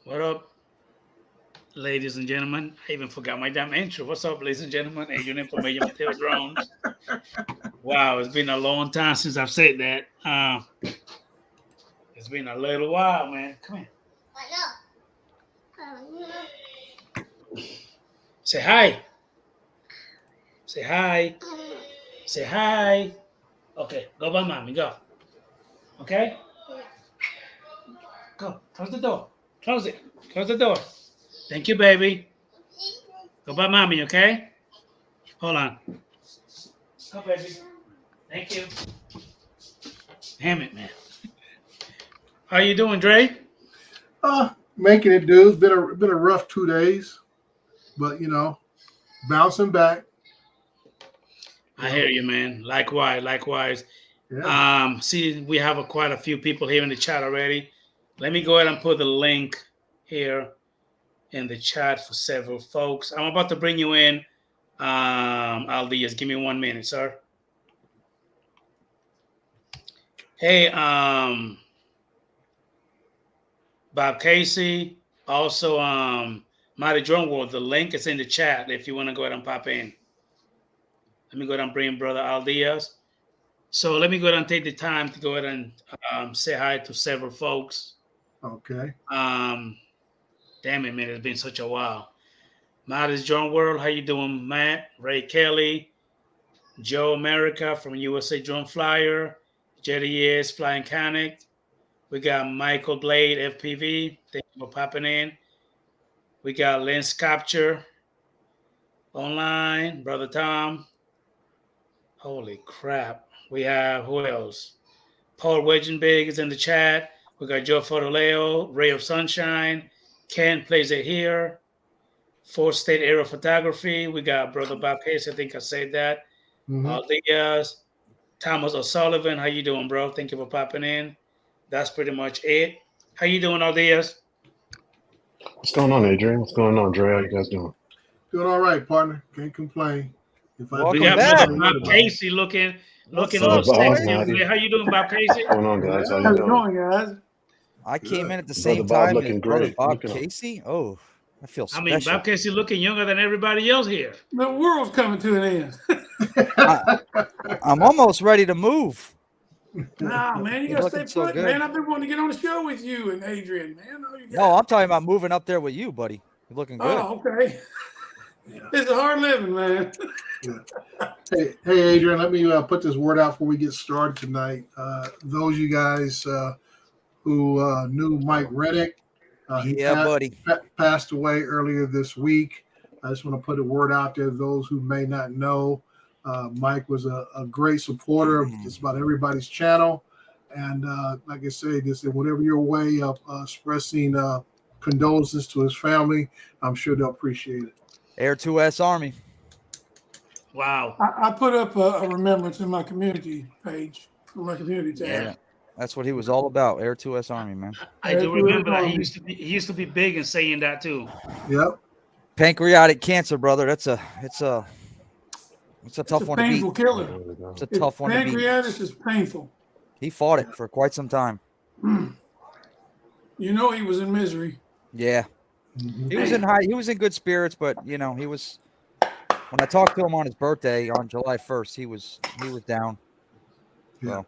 What up, ladies and gentlemen? I even forgot my damn intro. What's up, ladies and gentlemen? Adrian Information Mateo Drones. Wow, it's been a long time since I've said that. It's been a little while, man. Come here. Say hi. Say hi. Say hi. Okay, go by mommy. Go. Okay? Go. Close the door. Close it. Close the door. Thank you, baby. Go by mommy, okay? Hold on. Go, baby. Thank you. Damn it, man. How you doing, Dre? Making it do. It's been a rough 2 days, but bouncing back. I hear you, man. Likewise, likewise. Yeah. See, we have quite a few people here in the chat already. Let me go ahead and put the link here in the chat for several folks. I'm about to bring you in. Aldi, just give me 1 minute, sir. Hey, Bob Casey. Also, Mighty Drone World. The link is in the chat if you want to go ahead and pop in. Let me go ahead and bring Brother Aldias. So let me go ahead and take the time to go ahead and say hi to several folks. Okay. Damn it, man, it's been such a while. Modest Drone World, how you doing, Matt? Ray Kelly, Joe America from USA Drone Flyer, Jetty is Flying Connect. We got Michael Blade, FPV. Thank you for popping in. We got Lens Capture online, Brother Tom. Holy crap. We have, who else? Paul Wedgenbig is in the chat. We got Joe Fotoleo, Ray of Sunshine. Ken plays it here. Fourth State Aero Photography. We got Brother Bob Hayes. I think I said that. Diaz. Thomas O'Sullivan. How you doing, bro? Thank you for popping in. That's pretty much it. How you doing, Diaz? What's going on, Adrian? What's going on, Dre? How you guys doing? Doing all right, partner. Can't complain. We got Brother Bob Casey looking a little sexy over there. How you doing, Bob Casey? What's going on, guys? How How's you it doing? going, guys? I came in at the same Brother Bob time looking as Brother great. Bob Looking up. Casey. Oh, I feel special. I mean, Bob Casey looking younger than everybody else here. The world's coming to an end. I'm almost ready to move. Nah, man, you You're gotta stay looking so put, good. man. I've been wanting to get on the show with you and Adrian, man. Oh, you No, got I'm talking about moving up there with you, buddy. You're looking good. Oh, okay. It's a hard living, man. Hey, Adrian, let me put this word out before we get started tonight. Those of you guys who knew Mike Reddick, he passed away earlier this week. I just want to put a word out there. Those who may not know, Mike was a great supporter of just about everybody's channel. And like I say, just in whatever your way of expressing condolences to his family, I'm sure they'll appreciate it. Air 2S Army. Wow. I put up a remembrance in my community page, on my community tab. Yeah, that's what he was all about. Air 2S Army, man. I do remember that. He used to be big in saying that too. Yep. Pancreatic cancer, brother. It's a tough one to beat. Painful killer. It's a tough one to beat. Pancreatitis is painful. He fought it for quite some time. You know he was in misery. Yeah. He was in good spirits, but he was when I talked to him on his birthday on July 1st, he was down. So,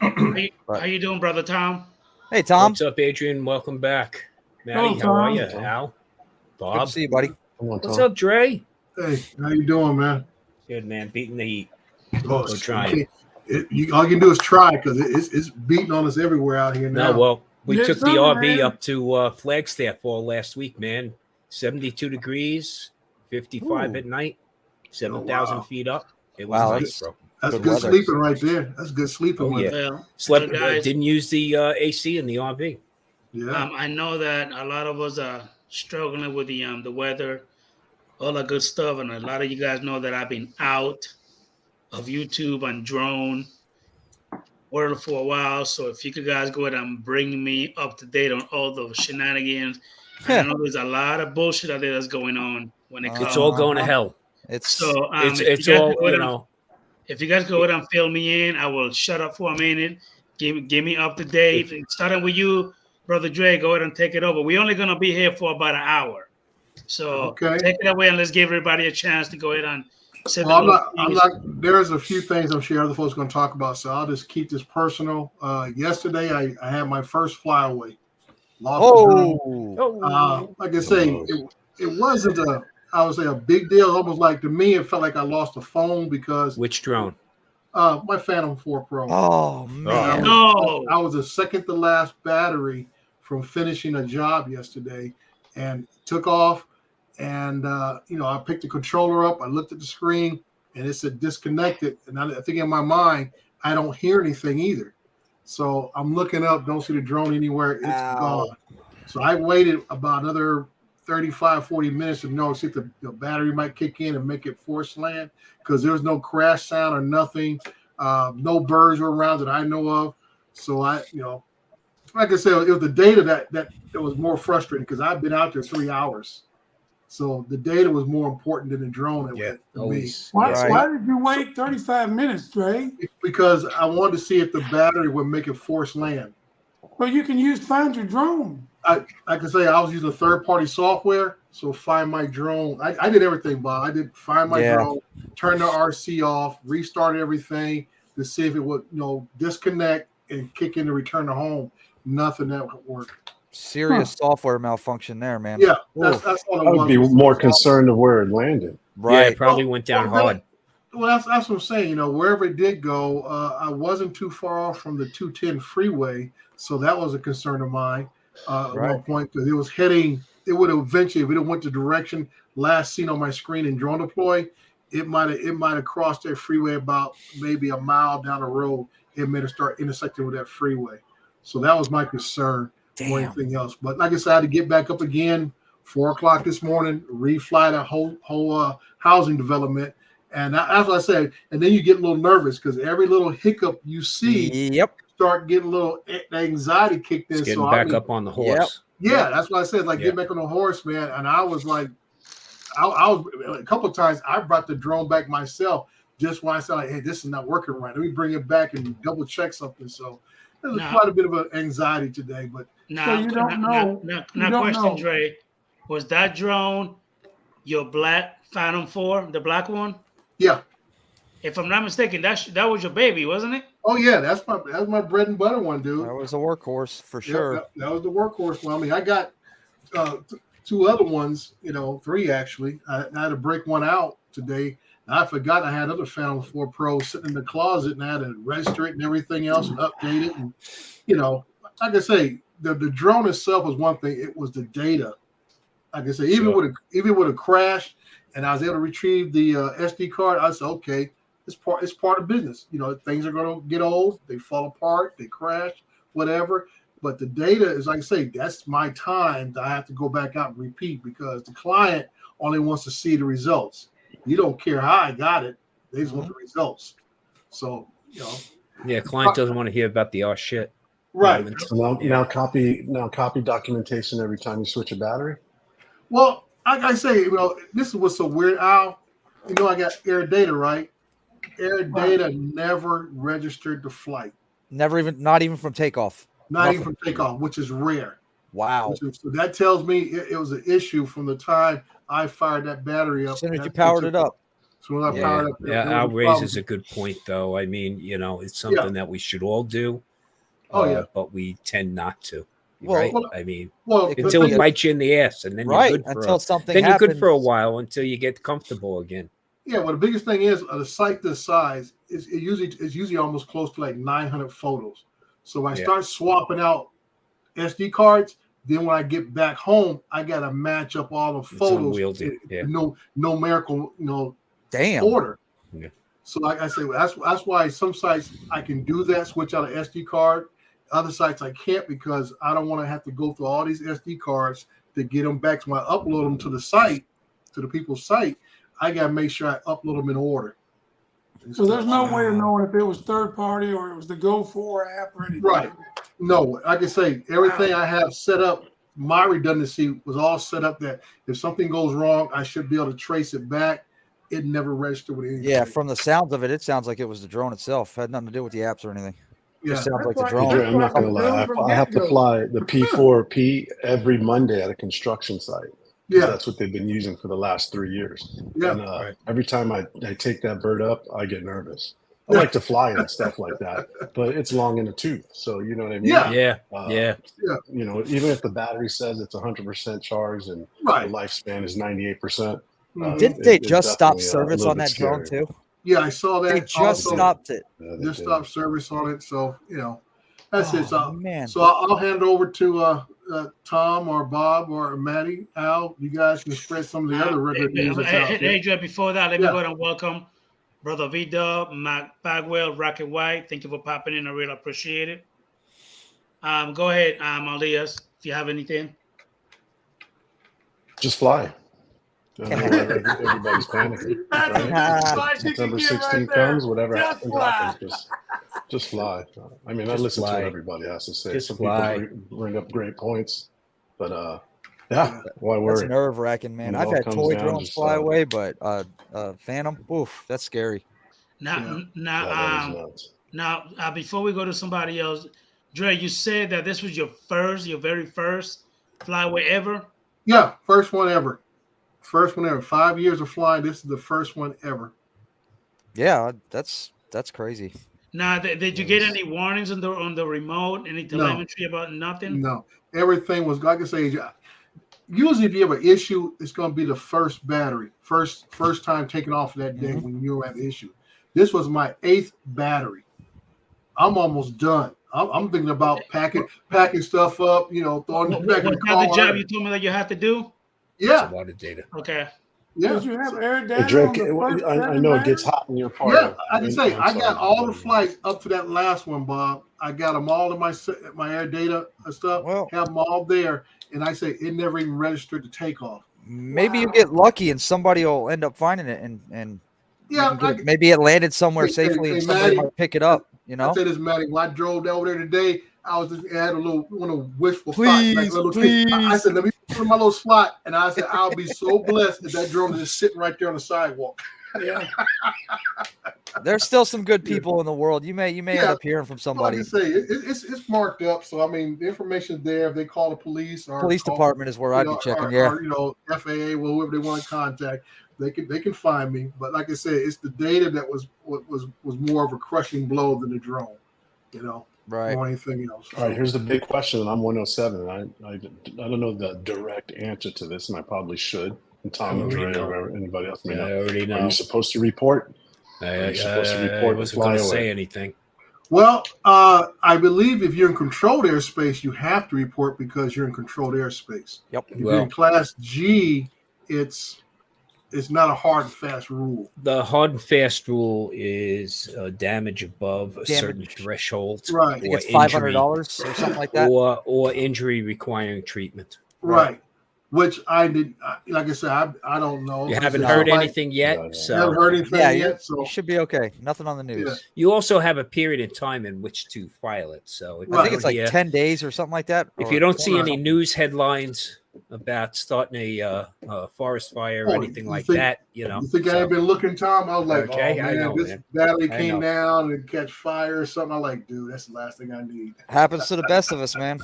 How you doing, Brother Tom? Hey, Tom. What's up, Adrian? Welcome back. Maddie, how are you? Al? Bob? Good to see you, buddy. What's up, Dre? Hey, how you doing, man? Good, man. Beating the heat. Oh, Go trying. All you can do is try because it's beating on us everywhere out here now. No, well, we took the RV man. up to Flagstaff all last week, man. 72 degrees, 55 at night, 7,000 feet up. It was nice, bro. That's Good good weather. sleeping right there. That's good sleeping. Oh, yeah. Well, Slept. guys, Didn't use the AC in the RV. Yeah. I know that a lot of us are struggling with the weather, all that good stuff, and a lot of you guys know that I've been out of YouTube and drone world for a while. So if you could guys go ahead and bring me up to date on all those shenanigans, I know there's a lot of bullshit out there that's going on when it comes. It's all going to hell. It's It's all If you guys go ahead and fill me in, I will shut up for a minute. Give me up to date. Starting with you, Brother Dre, go ahead and take it over. We're only going to be here for about an hour. So Okay. take it away and let's give everybody a chance to go ahead and say Well, the I'm not. There's a few things I'm sure other folks are going to talk about, so I'll just keep this personal. Yesterday, I had my first flyaway. Lost the drone. Like I say, it wasn't I would say a big deal. Almost like to me, it felt like I lost a phone because Which drone? my Phantom 4 Pro. Oh man! I was a second to last battery from finishing a job yesterday, and took off. And I picked the controller up. I looked at the screen, and it said disconnected. And I think in my mind, I don't hear anything either. So I'm looking up, don't see the drone anywhere. It's gone. So I waited about another 35, 40 minutes to see if the battery might kick in and make it force land, because there was no crash sound or nothing. No birds were around that I know of. So like I said, it was the data that was more frustrating, because I've been out there 3 hours. So the data was more important than the drone. Why did you wait 35 minutes, Dre? Because I wanted to see if the battery would make it force land. Well, you can Find Your Drone. I can say I was using third-party software, so Find My Drone. I did everything, Bob. I did Find My Drone, turn the RC off, restart everything to see if it would, disconnect and kick in to return to home. Nothing that would work. Serious software malfunction there, man. Yeah, that's all it was. I would be more concerned of where it landed. Right. Yeah, it probably went down hard. Well, that's what I'm saying. Wherever it did go, I wasn't too far off from the 210 freeway, so that was a concern of mine at one point, because it was heading. It would have eventually, if it went the direction last seen on my screen in drone deploy, it might have crossed that freeway about maybe a mile down the road. It may have started intersecting with that freeway, so that was my concern. Or anything else. But like I said, I had to get back up again 4 o'clock this morning, refly that whole housing development. And as I said, and then you get a little nervous, because every little hiccup you see, start getting a little anxiety kicked in. Getting back up on the horse. Yeah, that's what I said. Like, get back on the horse, man. And I was like, I was a couple of times I brought the drone back myself, just when I said, like, hey, this is not working right. Let me bring it back and double check something. So there's quite a bit of an anxiety today, but so you don't know. Now, question, Dre, was that drone your black Phantom 4, the black one? Yeah. If I'm not mistaken, that was your baby, wasn't it? Oh yeah, that's my bread and butter one, dude. That was a workhorse for sure. That was the workhorse one. I mean, I got 2 other ones, 3 actually. I had to break one out today. I forgot I had other Phantom 4 Pro sitting in the closet, and I had to register it and everything else and update it. And like I say, the drone itself was one thing. It was the data. Like I say, even with a crash, and I was able to retrieve the SD card, I said, okay, it's part of business. Things are going to get old, they fall apart, they crash, whatever. But the data is, like I say, that's my time that I have to go back out and repeat, because the client only wants to see the results. You don't care how I got it; they just want the results. So, yeah, client doesn't want to hear about the shit. Right. So now copy documentation every time you switch a battery. Well, like I say, this is what's so weird, Al. I got air data, right? Air data never registered the flight. Not even from takeoff. Not even from takeoff, which is rare. Wow. So that tells me it was an issue from the time I fired that battery up. As soon as you powered it up. So when I powered up. Al raises a good point, though. I mean, it's something that we should all do. But we tend not to. Right? I mean, until it bites you in the ass, and then you're good for something you're good for a while until you get comfortable again. Yeah, well, the biggest thing is a site this size is usually almost close to like 900 photos. So when I start swapping out SD cards, then when I get back home, I got to match up all the photos. No numerical, order. Yeah. So like I say, that's why some sites I can do that, switch out an SD card. Other sites I can't, because I don't want to have to go through all these SD cards to get them back. So when I upload them to the site, to the people's site, I got to make sure I upload them in order. So there's no way of knowing if it was third party or it was the Go4 app or anything. Right. No, I can say everything I have set up, my redundancy was all set up that if something goes wrong, I should be able to trace it back. It never registered with anything. Yeah, from the sounds of it, it sounds like it was the drone itself. It had nothing to do with the apps or anything. Just sounds like the That's drone. Adrian, I'm not like gonna the lie. drone from I have to get-go. fly the P4P every Monday at a construction site. Yeah. That's what they've been using for the last 3 years. Yeah. And every time I take that bird up, I get nervous. I like to fly and stuff like that, but it's long in the tooth. So you know what I mean? Yeah. Yeah. Yeah. You know, even if the battery says it's 100% charged and Right. the lifespan is 98%. Didn't they it's just stop definitely, service little on bit that drone scary. too? Yeah, I saw that. They just also. stopped it. Yeah, they Just did. stopped service on it. So, you know, that's it. So, Man. so I'll hand over to Tom or Bob or Maddie, Al. You guys can spread some of the other regular news that's out there. Hey, Joe, before that, let me go ahead and welcome Brother V-Dub, Mac Bagwell, Rocket White. Thank you for popping in. I really appreciate it. Go ahead, Elias, if you have anything. Just fly. I know everybody's panicking. Right? September 16th comes, whatever happens, just fly. I mean, I listen to what everybody has to say. Some people bring up great points, but yeah, why worry? That's nerve-wracking, man. I've had toy drones fly away, but Phantom, oof, that's scary. Now, before we go to somebody else, Dre, you said that this was your very first flyaway ever? Yeah, first one ever. 5 years of flying. This is the first one ever. Yeah, that's crazy. Now, did you get any warnings on the remote? Any telemetry about nothing? No, everything was, like I say, usually if you have an issue, it's going to be the first battery, first time taking off that day when you have an issue. This was my 8th battery. I'm almost done. I'm thinking about packing stuff up, you know, throwing it back in the car. The job you told me that you had to do? Yeah. It's a lot of data. Okay. Yeah. Did you have air data Drake, on the first I know it gets hot in your car. Yeah, I can say I got all the flights up to that last one, Bob. I got them all in my air data stuff. Well, have them all there, and I say it never even registered to takeoff. Maybe you get lucky and somebody will end up finding it, and yeah, maybe it landed somewhere safely and somebody might pick it up. You know, I say this, Maddie. When I drove over there today, I had a little wishful please, thought, like a little please. I said, let me put in my little slot, and I said, I'll be so blessed if that drone is just sitting right there on the sidewalk. Yeah. There's still some good people in the world. You may end up hearing from somebody. Like I say, it's marked up. So I mean, the information's there. If they call the police or police department is where I'd be checking. Or, you know, FAA, well, whoever they want to contact, they can find me. But like I said, it's the data that was more of a crushing blow than the drone. You know, right? Or anything else. All right, here's the big question. And I'm 107, and I don't know the direct answer to this, and I probably should. And Tom and Dre or anybody else may know. I already know. Are you supposed to report? I wasn't going to say anything. Well, I believe if you're in controlled airspace, you have to report because you're in controlled airspace. Yep. If you're in Class G, it's not a hard and fast rule. The hard and fast rule is damage above a certain threshold. Right. I think it's $500 or something like that. Or injury requiring treatment. Right. Which I did, like I said, I don't know. You haven't heard anything yet? So haven't heard anything yet. So you should be okay. Nothing on the news. Yeah. You also have a period of time in which to file it. So I think it's like 10 days or something like that. If you don't see any news headlines about starting a forest fire or anything like that, you know. You think I ain't been looking, Tom? I was like, okay, oh man, I know, this man. battery came down and catch fire or something. I'm like, dude, that's the last thing I need. Happens to the best of us, man.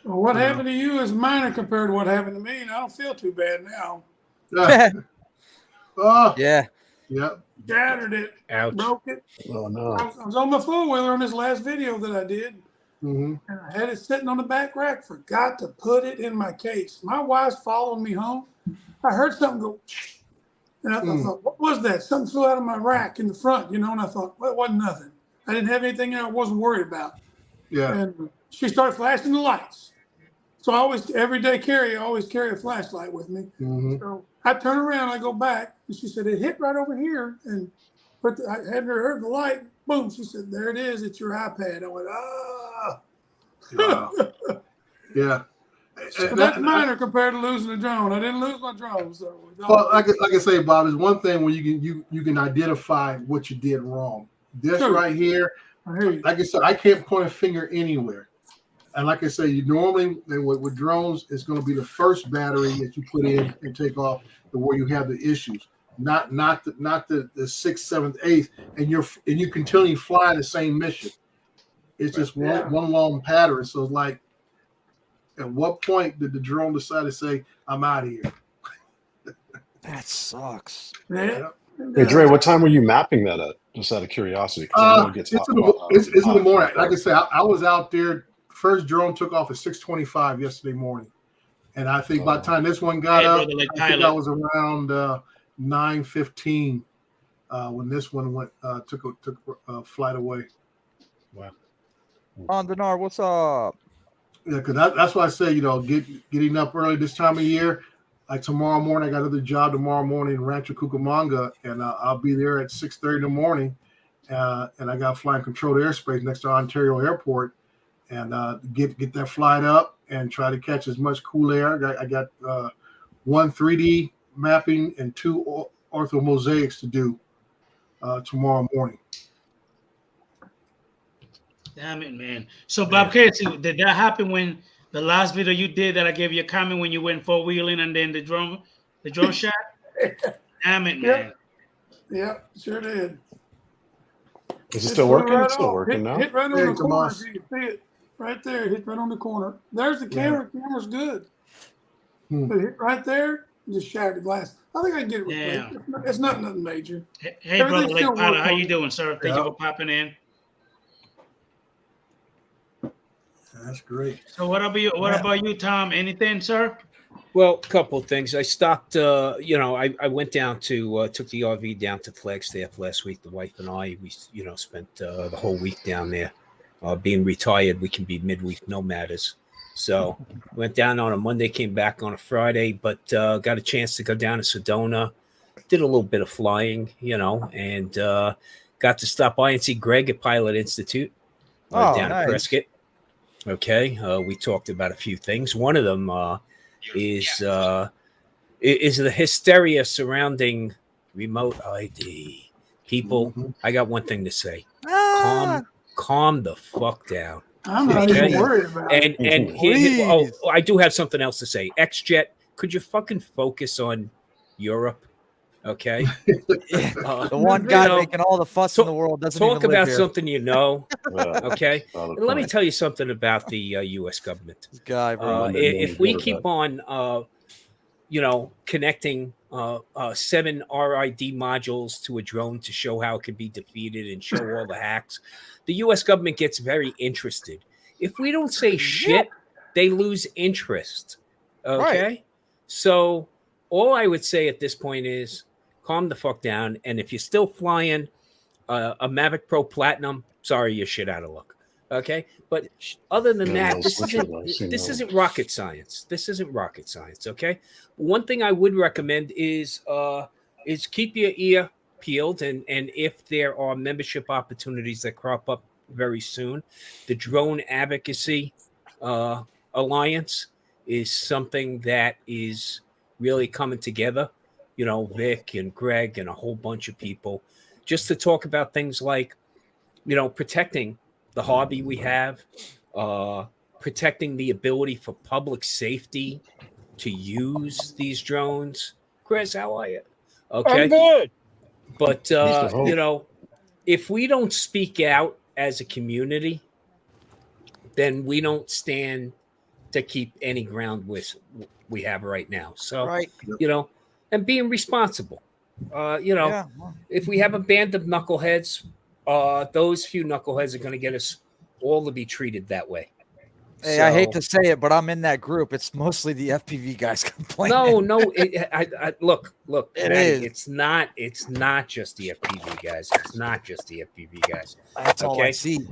Well, what happened to you is minor compared to what happened to me, and I don't feel too bad now. Yeah. Yep. Shattered it. Ouch. Broke it. Oh no. I was on my four-wheeler on this last video that I did, and I had it sitting on the back rack. Forgot to put it in my case. My wife's following me home. I heard something go, and I thought, what was that? Something flew out of my rack in the front, you know. And I thought, well, it wasn't nothing. I didn't have anything I wasn't worried about. Yeah. And she started flashing the lights. So I always carry a flashlight with me. So I turn around, I go back, and she said, it hit right over here. And I hadn't heard the light. Boom. She said, there it is. It's your iPad. I went, ah. Wow. Yeah. So that's minor compared to losing a drone. I didn't lose my drone. So well, like I say, Bob, is one thing when you can identify what you did wrong. This right here, like I said, I can't point a finger anywhere. And like I say, you normally with drones, it's going to be the first battery that you put in and take off to where you have the issues, not the 6th, 7th, 8th, and you continue flying the same mission. It's just one long pattern. So it's like, at what point did the drone decide to say, "I'm out of here"? That sucks. Yeah. Hey, Dre, what time were you mapping that at? Just out of curiosity, because I know it gets It's hot. in the morning. Like I said, I was out there. First drone took off at 6:25 yesterday morning, and I think by the time this one got up, I think I was around 9:15 when this one took a flight away. Wow. Dinar, what's up? Yeah, because that's why I say, getting up early this time of year. Like tomorrow morning, I got another job tomorrow morning in Rancho Cucamonga, and I'll be there at 6:30 in the morning. And I got flying controlled airspace next to Ontario Airport, and get that flight up and try to catch as much cool air. I got one 3D mapping and two orthomosaics to do tomorrow morning. Damn it, man. So, Bob Casey, did that happen when the last video you did that I gave you a comment when you went 4-wheeling and then the drone shot? Damn it, man. Yep, sure did. Is it still working? Right it's still working now. Hit right on the corner. So you can see it right there. Hit right on the corner. There's the camera. Yeah. Camera's good. But hit right there, just shattered the glass. I think I can get it replaced. It's not nothing major. Hey, brother Lake Potter, how you doing, sir? Thank you for popping in. That's great. So what about you, Tom? Anything, sir? Well, a couple of things. I stopped, I went down to, took the RV down to Flagstaff last week. The wife and I, we, spent the whole week down there. Being retired, we can be midweek nomads. So went down on a Monday, came back on a Friday, but got a chance to go down to Sedona. Did a little bit of flying, and got to stop by and see Greg at Pilot Institute down in Prescott. Okay, we talked about a few things. One of them is the hysteria surrounding remote ID. People, I got one thing to say: calm the fuck down. I'm not even worried about it. And I do have something else to say. XJet, could you fucking focus on Europe? Okay, the one guy making all the fuss in the world doesn't talk even live about here. something okay. And let me tell you something about the U.S. government. This guy, bro. If we keep on, connecting 7 RID modules to a drone to show how it can be defeated and show all the hacks, the U.S. government gets very interested. If we don't say shit, they lose interest. Okay, right. So all I would say at this point is calm the fuck down. And if you're still flying a Mavic Pro Platinum, sorry, you're shit out of luck. Okay, but other than that, this isn't rocket science. This isn't rocket science. Okay, one thing I would recommend is keep your ear peeled, and if there are membership opportunities that crop up very soon, the Drone Advocacy Alliance is something that is really coming together. Vic and Greg and a whole bunch of people, just to talk about things like, protecting the hobby we have, protecting the ability for public safety to use these drones. Chris, how are you? Okay. I'm good. But, if we don't speak out as a community, then we don't stand to keep any ground we have right now. So, right. And being responsible. If we have a band of knuckleheads, those few knuckleheads are going to get us all to be treated that way. Hey, I hate to say it, but I'm in that group. It's mostly the FPV guys complaining. No. Look. It Maddie, is. It's not just the FPV guys. It's not just the FPV guys. That's all I see.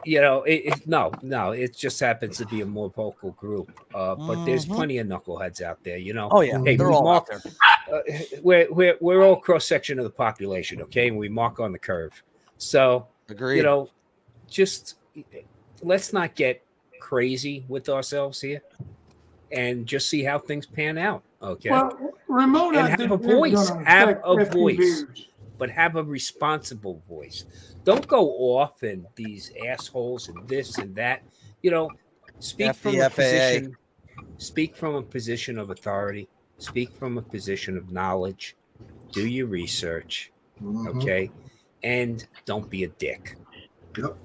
It just happens to be a more vocal group. But there's plenty of knuckleheads out there. Oh yeah, hey, they're all out there. We're all cross section of the population. Okay, and we mark on the curve. So agreed. Just let's not get crazy with ourselves here, and just see how things pan out. Okay. Well, remote and have a voice. Have a voice, but have a responsible voice. Don't go off and these assholes and this and that. Speak from a position. Speak from a position of authority. Speak from a position of knowledge. Do your research, okay, and don't be a dick. Yep.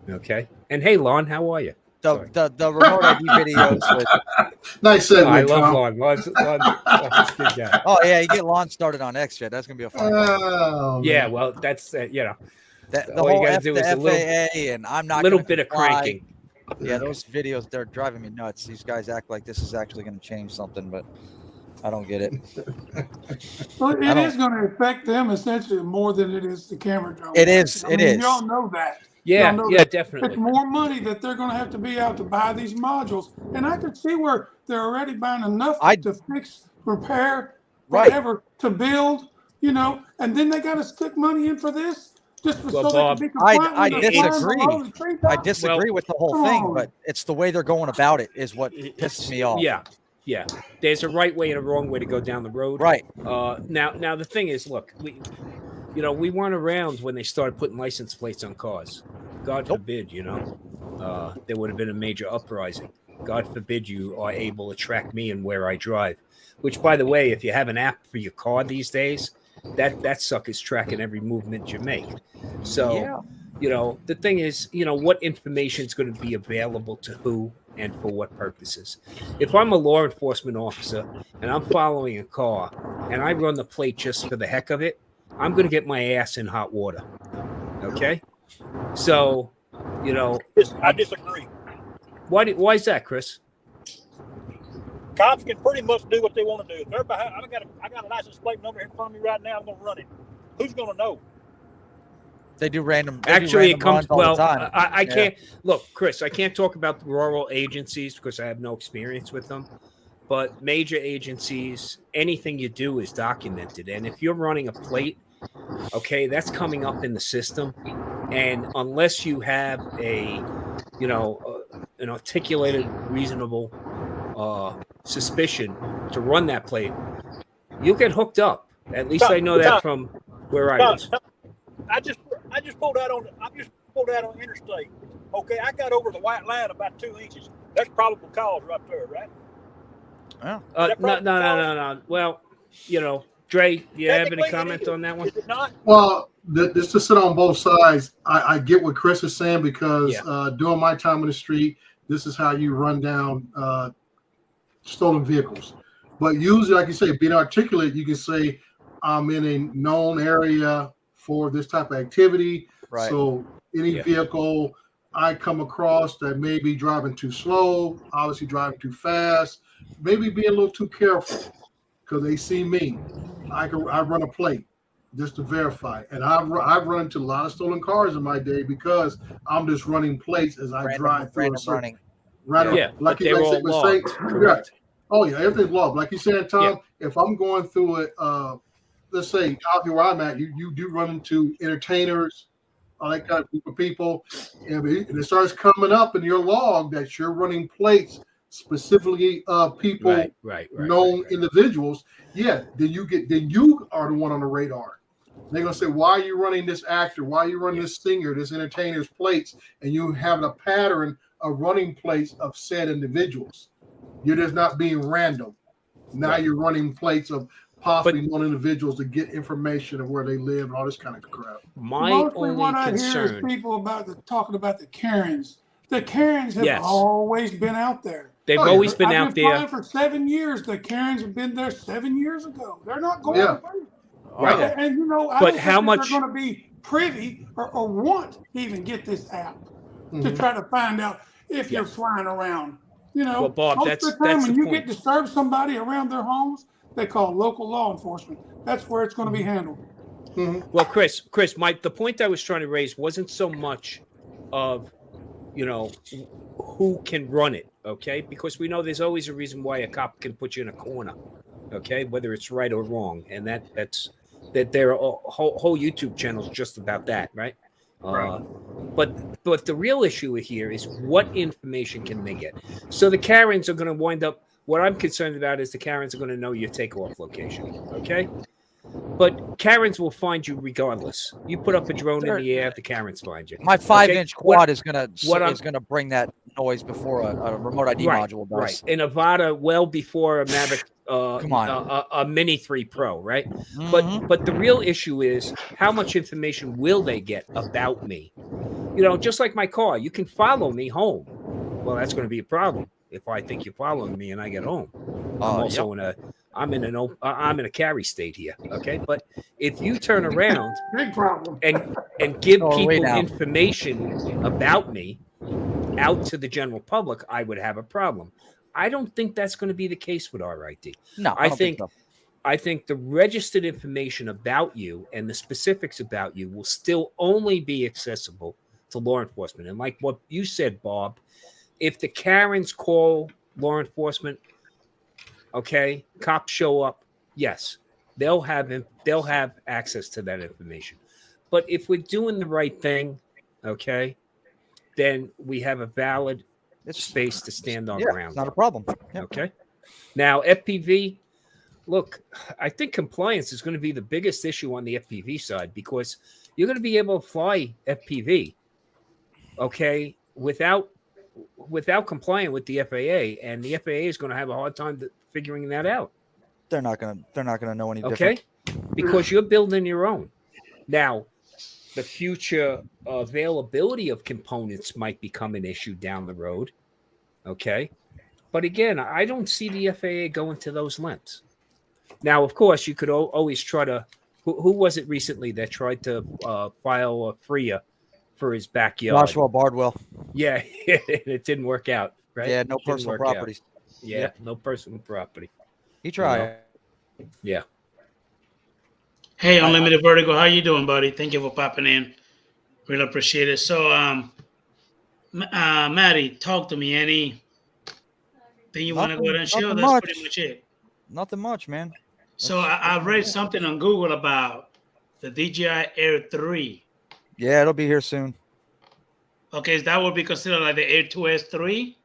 Okay. And hey, Lon, how are you? The remote ID videos with. Nice segue, I love Tom. Lon. Lon's a good guy. Oh yeah, you get Lon started on X Jet. That's gonna be a fun one. Oh, Yeah, man. well, that's you know, The all you whole got to do the is a FAA and I'm not little gonna bit of comply. cranking. Yeah, those videos, they're driving me nuts. These guys act like this is actually going to change something, but I don't get it. Well, it is going to affect them essentially more than it is the camera drone. It is. I mean, It is. Y'all know that. Yeah, Y'all know yeah, that. definitely. It's more money that they're going to have to be out to buy these modules. And I could see where they're already buying enough to fix, repair, whatever, to build, you know, and then they got to stick money in for this just so Bob, they can be compliant I when they're flying disagree. below the treetops. I disagree with the whole thing, but it's the way they're going about it is what pisses me off. Yeah, yeah. There's a right way and a wrong way to go down the road. Right. Now the thing is, look, we weren't around when they started putting license plates on cars. God forbid, there would have been a major uprising. God forbid you are able to track me and where I drive. Which, by the way, if you have an app for your car these days, that sucker's tracking every movement you make. So, the thing is, what information is going to be available to who and for what purposes. If I'm a law enforcement officer and I'm following a car and I run the plate just for the heck of it, I'm going to get my ass in hot water. Okay? So, I disagree. Why is that, Chris? Cops can pretty much do what they want to do. If they're behind, I got a license plate number in front of me right now. I'm going to run it. Who's going to know? They do random. Actually, it comes. Well, I Yeah. can't look, Chris. I can't talk about the rural agencies because I have no experience with them. But major agencies, anything you do is documented, and if you're running a plate, okay, that's coming up in the system, and unless you have an articulated, reasonable suspicion to run that plate, you'll get hooked up. At least I know that from where I was. I just pulled out on interstate. Okay, I got over the white line about 2 inches. That's probable cause right there, right? No. Well, Dre, do you have any comment on that one? Is it not? Well, just to sit on both sides, I get what Chris is saying because during my time on the street, this is how you run down stolen vehicles. But usually, like you say, being articulate, you can say, I'm in a known area for this type of activity. Right. So any vehicle I come across that may be driving too slow, obviously driving too fast, maybe being a little too careful because they see me. I run a plate just to verify. And I've run into a lot of stolen cars in my day because I'm just running plates as I drive through a certain Like they're all logged. Correct. Oh yeah, everything's logged. Like you said, Tom, if I'm going through it, let's say out here where I'm at, you do run into entertainers, all that kind of group of people, and it starts coming up in your log that you're running plates specifically people, known individuals. Yeah, then you are the one on the radar. They're gonna say, why are you running this actor? Why are you running this singer, this entertainer's plates? And you have a pattern of running plates of said individuals. You're just not being random. Now you're running plates of possibly known individuals to get information of where they live and all this kind of crap. Mostly what I hear is people talking about the Karens. The Karens have always been out there. They've always been out I've been flying for 7 years. The Karens have been there 7 years ago. They're not going away. Right. And I don't think they're going to be privy or want to even get this app to try to find out if you're flying around. Well, Bob, most of the time when you get disturbed somebody around their homes, they call local law enforcement. That's where it's going to be handled. Mm-hmm. Well, Chris, the point I was trying to raise wasn't so much of, who can run it, okay? Because we know there's always a reason why a cop can put you in a corner, okay? Whether it's right or wrong, and that's there are whole YouTube channels just about that, right? But the real issue here is what information can they get? So the Karens are going to wind up. What I'm concerned about is the Karens are going to know your takeoff location, okay? But Karens will find you regardless. You put up a drone in the air, the Karens find you. My 5-inch quad is gonna bring that noise before a remote ID module does. Right. In Nevada, well before a Mavic, a Mini 3 Pro, right? Mm-hmm. But the real issue is how much information will they get about me? just like my car, you can follow me home. Well, that's going to be a problem if I think you're following me and I get home. I'm also I'm in a carry state here. Okay, but if you turn around Big problem. and give people information about me out to the general public, I would have a problem. I don't think that's going to be the case with RID. No, I don't think so. I think the registered information about you and the specifics about you will still only be accessible to law enforcement. And like what you said, Bob, if the Karens call law enforcement, okay, cops show up, yes, they'll have access to that information. But if we're doing the right thing, okay, then we have a valid space to stand our ground. It's not a problem. Yeah. Okay. Now, FPV, look, I think compliance is going to be the biggest issue on the FPV side because you're going to be able to fly FPV, okay, without complying with the FAA, and the FAA is going to have a hard time figuring that out. They're not going to know any different. Okay, because you're building your own. Now, the future availability of components might become an issue down the road. Okay. But again, I don't see the FAA going to those lengths. Now, of course, you could always try to. Who was it recently that tried to file a FRIA for his backyard? Joshua Bardwell. Yeah, it didn't work out, right? Yeah, no personal properties. Yeah, no personal property. He tried. Yeah. Hey, Unlimited Vertigo, how you doing, buddy? Thank you for popping in. Really appreciate it. So, Maddie, talk to me. Anything you want to go ahead and share? That's pretty much it. Nothing much, man. So I read something on Google about the DJI Air 3. Yeah, it'll be here soon. Okay, that would be considered like the Air 2S 3?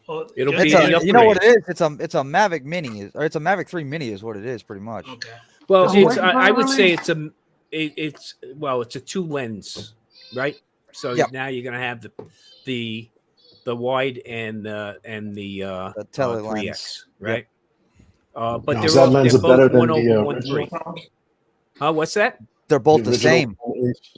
It'll be you know what it is? It's a Mavic Mini, or it's a Mavic 3 Mini is what it is, pretty much. Okay. Well, I would say it's a 2 lens, right? So now you're gonna have the wide and the tele 3X, lens, right? Yep. But they're both better than 1/3. What's that? They're both the same. Lens.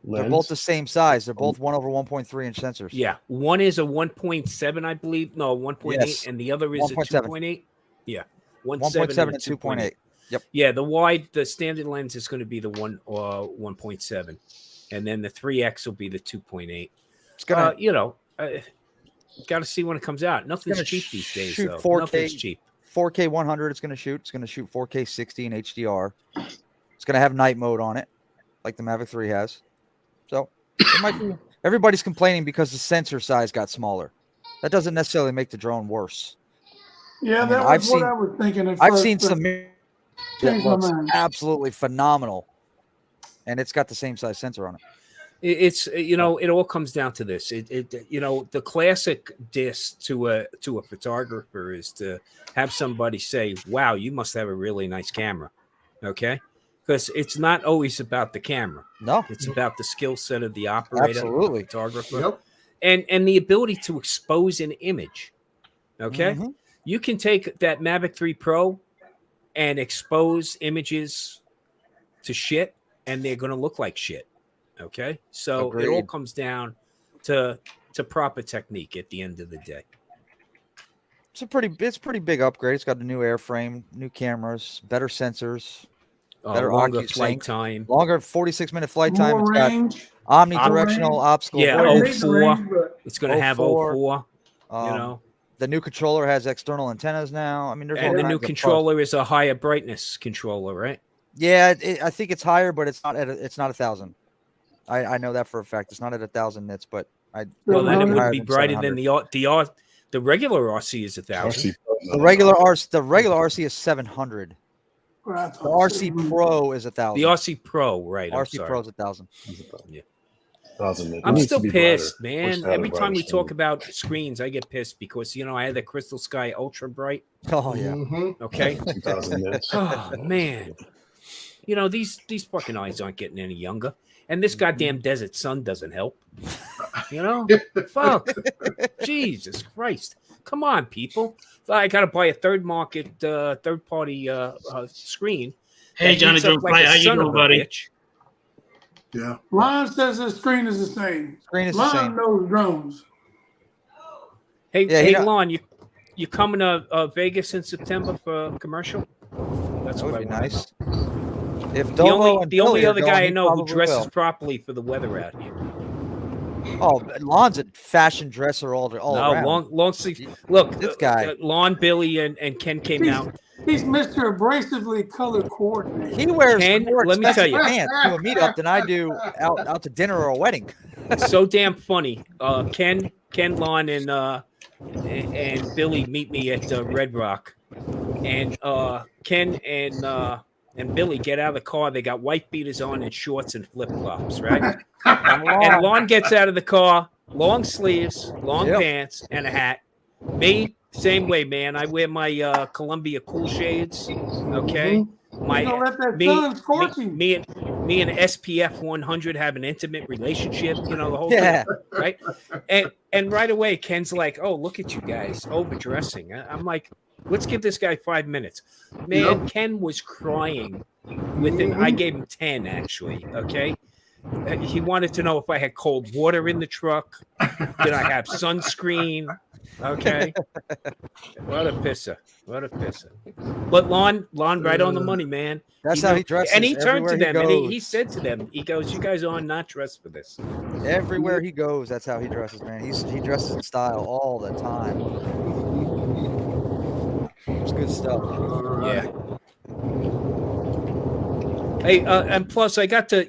They're both the same size. They're both 1/1.3 inch sensors. Yeah, one is a 1.7, I believe. No, 1.8, and the other is 1.7. a 2.8. Yeah, 1.7 and 2.8. Yep. Yeah, the standard lens is going to be the 1.7, and then the 3X will be the 2.8. It's gonna, got to see when it comes out. Nothing's cheap these days. Shoot though. 4K, Nothing's cheap. 4K 100. It's gonna shoot 4K 60 in HDR. It's gonna have night mode on it, like the Mavic 3 has. So it might be. Everybody's complaining because the sensor size got smaller. That doesn't necessarily make the drone worse. Yeah, that was what I was thinking at first. I've seen some that looks absolutely phenomenal, and it's got the same size sensor on it. It's it all comes down to this. The classic diss to a photographer is to have somebody say, "Wow, you must have a really nice camera," okay? Because it's not always about the camera. No, it's about the skill set of the operator, absolutely, the photographer, and the ability to expose an image. Okay, you can take that Mavic 3 Pro and expose images to shit, and they're going to look like shit. Okay, so it all comes down to proper technique at the end of the day. It's pretty big upgrade. It's got a new airframe, new cameras, better sensors, better longer flight time, longer 46-minute flight time. More range, omnidirectional obstacle. Yeah, 04. It's going to have 04. The new controller has external antennas now. I mean, the new controller is a higher brightness controller, right? Yeah, I think it's higher, but it's not 1,000. I know that for a fact. It's not at 1,000 nits, but then it would be brighter than the regular RC is 1,000. The regular RC is 700. The RC Pro is 1,000. The RC Pro, right? RC Pro is 1,000. Yeah. I'm still pissed, man. Every time we talk about screens, I get pissed because I had the Crystal Sky Ultra Bright. Oh yeah. Okay. 2,000 minutes. Oh man. These fucking eyes aren't getting any younger, and this goddamn desert sun doesn't help. Fuck. Jesus Christ. Come on, people. I gotta buy a third party screen. Hey, Johnny Joe, how you doing, buddy? Yeah. Lon says the screen is the same. Screen is the Lon same. knows drones. Hey, Yeah, hey, Lon, you coming to Vegas in September for a commercial? That's That would what I be want nice. to know. If The Dovo and only Billy are other going, guy I he know who probably dresses will. properly for the weather out here. Oh, Lon's a fashion dresser all No, around. long sleeves. Look, This guy. Lon, Billy, and Ken came out. He's Mr. Abrasively color coordinated. He wears Ken, more let me tell expensive you. pants to a meetup than I do out to dinner or a wedding. So damn funny. Ken, Lon, and Billy meet me at Red Rock, and Ken and Billy get out of the car. They got white beaters on and shorts and flip flops, right? And Lon gets out of the car, long sleeves, long pants, and a hat. Me, same way, man. I wear my Columbia cool shades. Okay, my don't let that me, sun scorch him. me and SPF 100 have an intimate relationship. You know the whole Yeah. thing, right? And right away, Ken's like, "Oh, look at you guys overdressing." I'm like, "Let's give this guy 5 minutes." Man, Ken was crying within. I gave him 10 actually. Okay. He wanted to know if I had cold water in the truck. Did I have sunscreen? Okay. What a pisser. What a pisser. But Lon, right on the money, man. That's how he dresses. And he turned to them and he goes. said to them, he goes, "You guys are not dressed for this." Everywhere he goes, that's how he dresses, man. He dresses in style all the time. It's good stuff. Yeah. Hey, and plus I got to,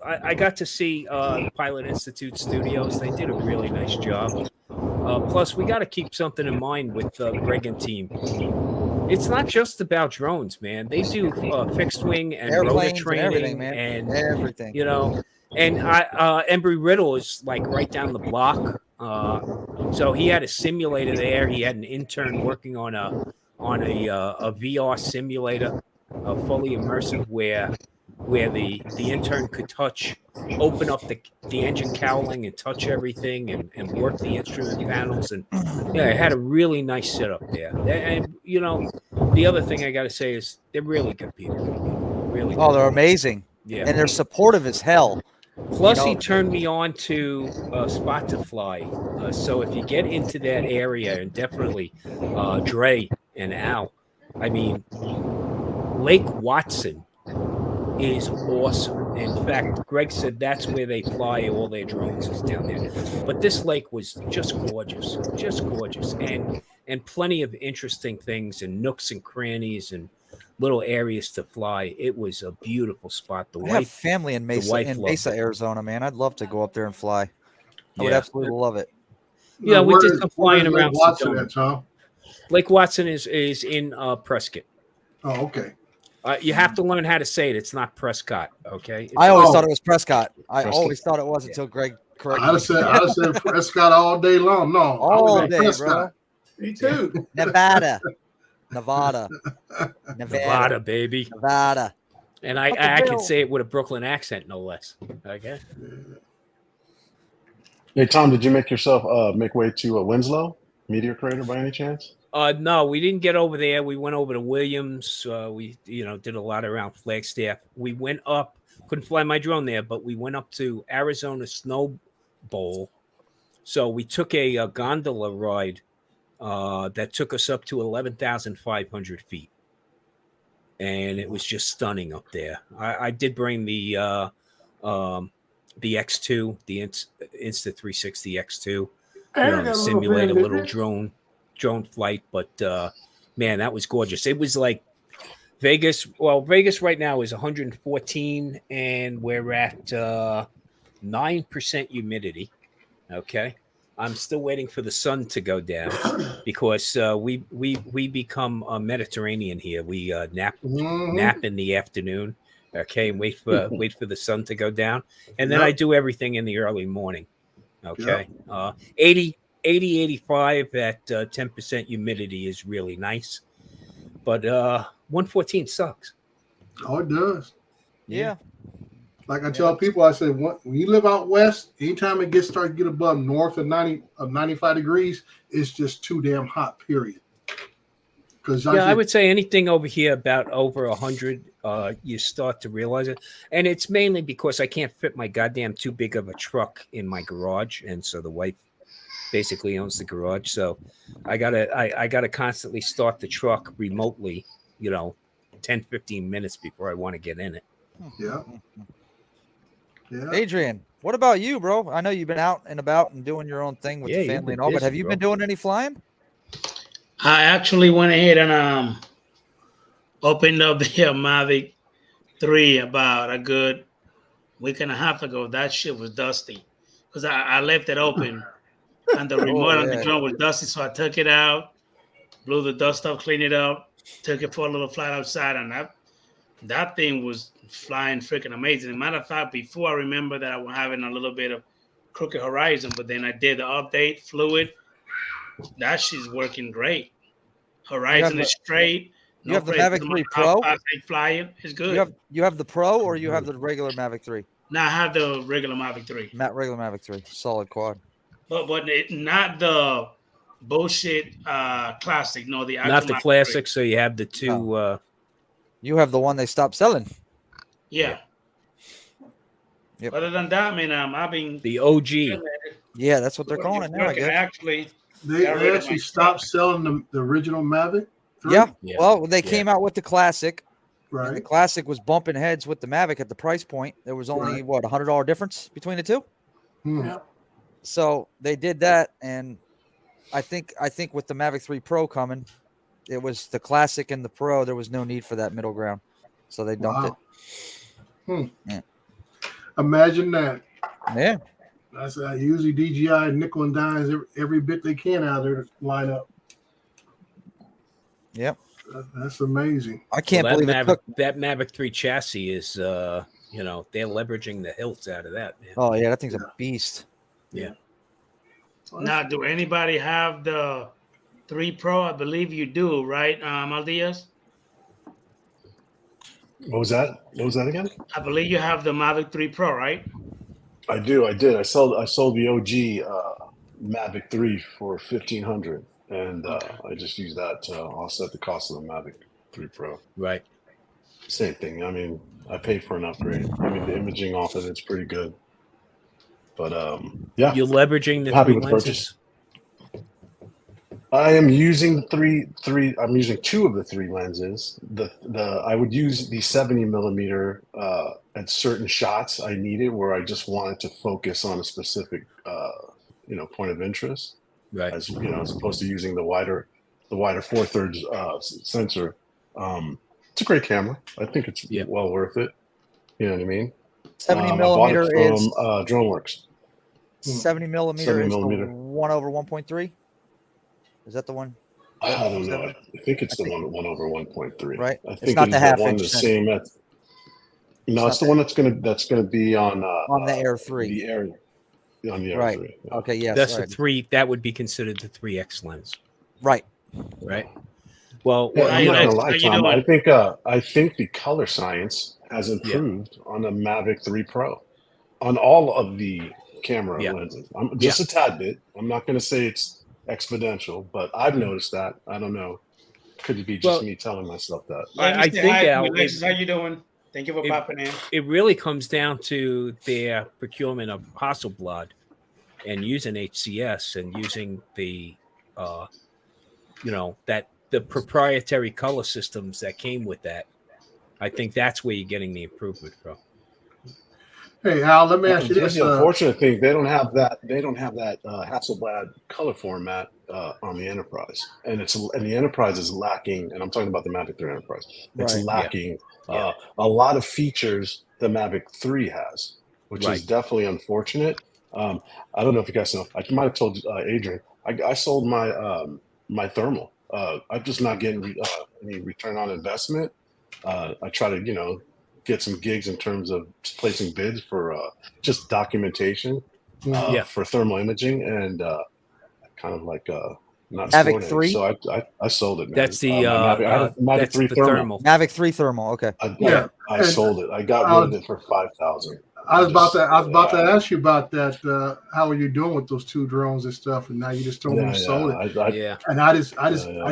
I got to see Pilot Institute Studios. They did a really nice job. Plus, we got to keep something in mind with Greg and team. It's not just about drones, man. They do fixed wing and rotor training and everything, man. and Everything. And Embry Riddle is like right down the block. So he had a simulator there. He had an intern working on a VR simulator, fully immersive, where the intern could open up the engine cowling and touch everything and work the instrument panels. And it had a really nice setup there. And the other thing I got to say is they're really good people. Really. Oh, they're amazing. Yeah. And they're supportive as hell. Plus, he turned me on to Spot to Fly. So if you get into that area, and definitely Dre and Al, I mean, Lake Watson is awesome. In fact, Greg said that's where they fly all their drones is down there. But this lake was just gorgeous, and plenty of interesting things and nooks and crannies and little areas to fly. It was a beautiful spot. I have family in Mesa, Arizona, man. I'd love to go up there and fly. I would absolutely love it. Yeah, we did some flying around. Lake Watson is in Prescott. Oh, okay. You have to learn how to say it. It's not Prescott, okay? I always thought it was Prescott. I always thought it was until Greg corrected me. I'd say Prescott all day long. No, all day, Prescott. Bro. Me too. Nevada, baby. Nevada. And I can say it with a Brooklyn accent, no less. Okay. Hey, Tom, did you make yourself make way to Winslow Meteor Crater by any chance? No, we didn't get over there. We went over to Williams. We did a lot around Flagstaff. We went up. Couldn't fly my drone there, but we went up to Arizona Snow Bowl. So we took a gondola ride that took us up to 11,500 feet, and it was just stunning up there. I did bring the X2, the Insta360 X2, to simulate a little drone flight, but man, that was gorgeous. It was like Vegas. Well, Vegas right now is 114, and we're at 9% humidity. Okay, I'm still waiting for the sun to go down because we become Mediterranean here. We nap in the afternoon. Okay, and wait for the sun to go down, and then I do everything in the early morning. Okay, 85 at 10% humidity is really nice, but 114 sucks. Oh, it does. Yeah. Like I tell people, I say when you live out west, anytime it starts to get above north of 95 degrees, it's just too damn hot. Period. Because I would say anything over here about over 100, you start to realize it, and it's mainly because I can't fit my goddamn too big of a truck in my garage, and so the wife basically owns the garage, so I gotta constantly start the truck remotely, 10-15 minutes before I want to get in it. Yeah. Adrian, what about you, bro? I know you've been out and about and doing your own thing with the family and all, but have you been doing any flying? I actually went ahead and opened up the Mavic 3 about a good week and a half ago. That shit was dusty because I left it open and the remote on the drone was dusty. So I took it out, blew the dust off, cleaned it up, took it for a little flight outside, and that thing was flying freaking amazing. As a matter of fact, before I remember that I was having a little bit of crooked horizon, but then I did the update, fluid. That shit's working great. Horizon is straight. You have the Mavic 3 Pro? Flying is good. You have the Pro or you have the regular Mavic 3? No, I have the regular Mavic 3. Regular Mavic 3. Solid quad. But not the bullshit classic. No, the not the classic. 3. So you have the two. No. You have the one they stopped selling. Yeah. Yep. Other than that, I've been the OG. Yeah, that's what they're calling it now. I guess. They actually stopped selling the original Mavic 3? Yeah. Well, they came out with the classic. Right. And the classic was bumping heads with the Mavic at the price point. There was only $100 difference between the two. Yeah. So they did that, and I think with the Mavic 3 Pro coming, it was the classic and the Pro. There was no need for that middle ground, so they dumped it. Yeah. Imagine that. Yeah. That's usually DJI nickel and dimes every bit they can out of their lineup. Yep. That's amazing. I can't believe that Mavic 3 chassis is, they're leveraging the hilts out of that, man. Oh, yeah, that thing's a beast. Yeah. Now, do anybody have the 3 Pro? I believe you do, right, Maldias? What was that again? I believe you have the Mavic 3 Pro, right? I do. I did. I sold the OG Mavic 3 for $1,500, and I just used that to offset the cost of the Mavic 3 Pro. Right. Same thing. I paid for an upgrade. The imaging off of it's pretty good. But yeah, you're leveraging the happy 3 with lenses. Purchase. I am using three. I'm using 2 of the 3 lenses. I would use the 70 millimeter at certain shots I needed where I just wanted to focus on a specific point of interest. Right. As opposed to using the wider 4/3 sensor. It's a great camera. I think it's well worth it. You know what I mean? 70 millimeter is DroneWorks. 70 millimeter is the 1/1.3. Is that the one? I don't know. I think it's the 1/1.3. Right. I think it's not the half one inch. The same. No, it's the one that's gonna be on the Air 3. The Air. On the Air right. 3. Yeah. Okay. Yes. That's the 3. That would be considered the 3X lens. Right. Right. Well, I'm not gonna lie, Tom. I think the color science has improved on the Mavic 3 Pro, on all of the camera lenses. I'm just a tad bit. I'm not going to say it's exponential, but I've noticed that. I don't know. Could it be just me telling myself that? I think Alexis, how you doing? Thank you for popping in. It really comes down to their procurement of Hasselblad and using HCS and using the, the proprietary color systems that came with that. I think that's where you're getting the improvement from. Hey Al, let me ask you this. The unfortunate thing, they don't have that Hasselblad color format on the Enterprise, and the Enterprise is lacking. And I'm talking about the Mavic 3 Enterprise. It's lacking a lot of features the Mavic 3 has, which is definitely unfortunate. I don't know if you guys know. I might have told Adrian. I sold my thermal. I'm just not getting any return on investment. I try to, get some gigs in terms of placing bids for just documentation for thermal imaging, and kind of like not Mavic 3. So I sold it. Man. That's the Mavic 3 thermal. Mavic 3 thermal. Okay. I sold it. I got rid of it for $5,000. I was about to ask you about that. How are you doing with those 2 drones and stuff? And now you just told me you sold it. Yeah. And I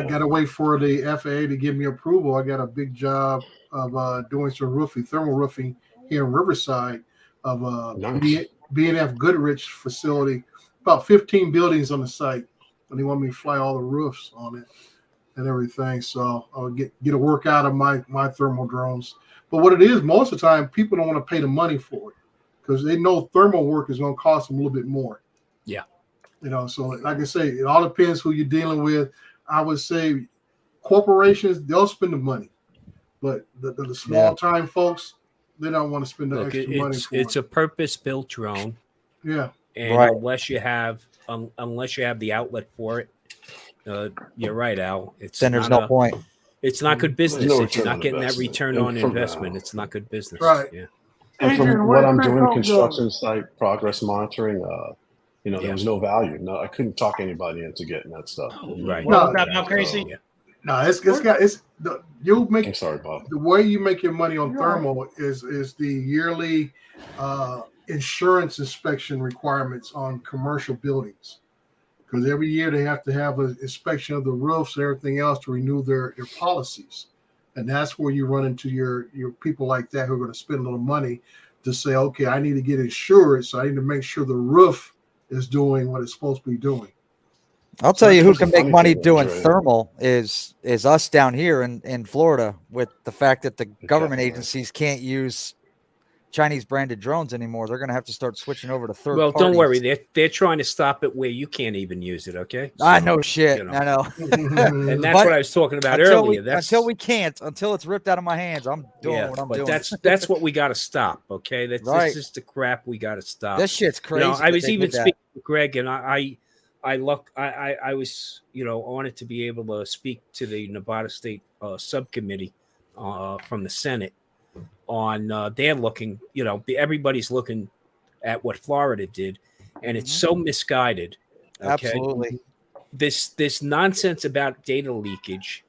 gotta wait for the FAA to give me approval. I got a big job of doing some roofing, thermal roofing here in Riverside of Nice. B&F Goodrich facility. About 15 buildings on the site, and they want me to fly all the roofs on it and everything. So I'll get a workout of my thermal drones. But what it is, most of the time, people don't want to pay the money for it because they know thermal work is going to cost them a little bit more. Yeah. So like I say, it all depends who you're dealing with. I would say corporations, they'll spend the money, but the small time folks, they don't want to spend the extra money for it's a purpose-built drone. Yeah. And unless you have the outlet for it, you're right, Al. Then there's no point. It's not good business. No if you're not getting that return on investment, it's not good business. Right. Yeah. And Adrian, from where what I'm did doing, Craig construction go? site progress monitoring, there was no value. No, I couldn't talk anybody into getting that stuff. Right. What was that about, Casey? No, you'll make. I'm sorry, Bob. The way you make your money on thermal is the yearly insurance inspection requirements on commercial buildings, because every year they have to have an inspection of the roofs and everything else to renew their policies, and that's where you run into your people like that who are going to spend a little money to say, okay, I need to get insured, so I need to make sure the roof is doing what it's supposed to be doing. I'll tell you who can make money doing thermal is us down here in Florida, with the fact that the government agencies can't use Chinese branded drones anymore. They're going to have to start switching over to third parties. Don't worry. They're trying to stop it where you can't even use it. Okay. So, I know shit. I know. And that's what I was talking about earlier. Until it's ripped out of my hands, I'm doing what I'm doing. That's what we got to stop. Okay. This is the crap we got to stop. This shit's crazy. I was even speaking to Greg, and I was, honored to be able to speak to the Nevada State subcommittee from the Senate on they're looking, everybody's looking at what Florida did, and it's so misguided. Okay? Absolutely. This nonsense about data leakage.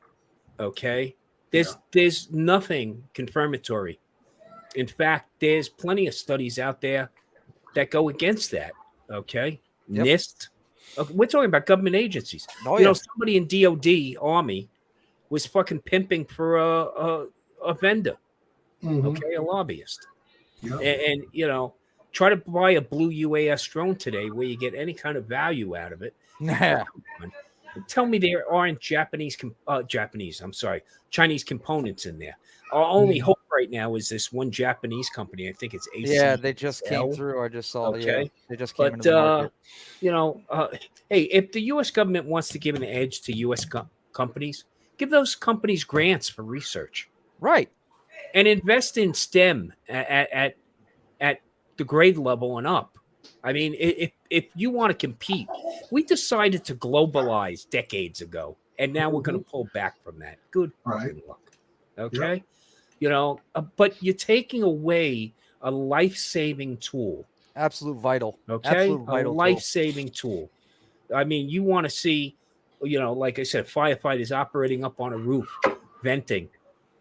Okay. There's nothing confirmatory. In fact, there's plenty of studies out there that go against that. Okay. Yep. NIST. We're talking about government agencies. Somebody in DOD Army was fucking pimping for a vendor, okay, a lobbyist, and try to buy a blue UAS drone today where you get any kind of value out of it. Tell me there aren't Chinese components in there. Our only hope right now is this one Japanese company. I think it's AC. Yeah, they just came through. I just saw. Okay, they just came into the market. Hey, if the U.S. government wants to give an edge to U.S. companies, give those companies grants for research, right, and invest in STEM at the grade level and up. I mean, if you want to compete, we decided to globalize decades ago, and now we're going to pull back from that. Good fucking luck. Okay. Yep. But you're taking away a life-saving tool. Absolute vital. Okay. Absolute vital life-saving tool. I mean, you want to see, like I said, firefighters operating up on a roof, venting,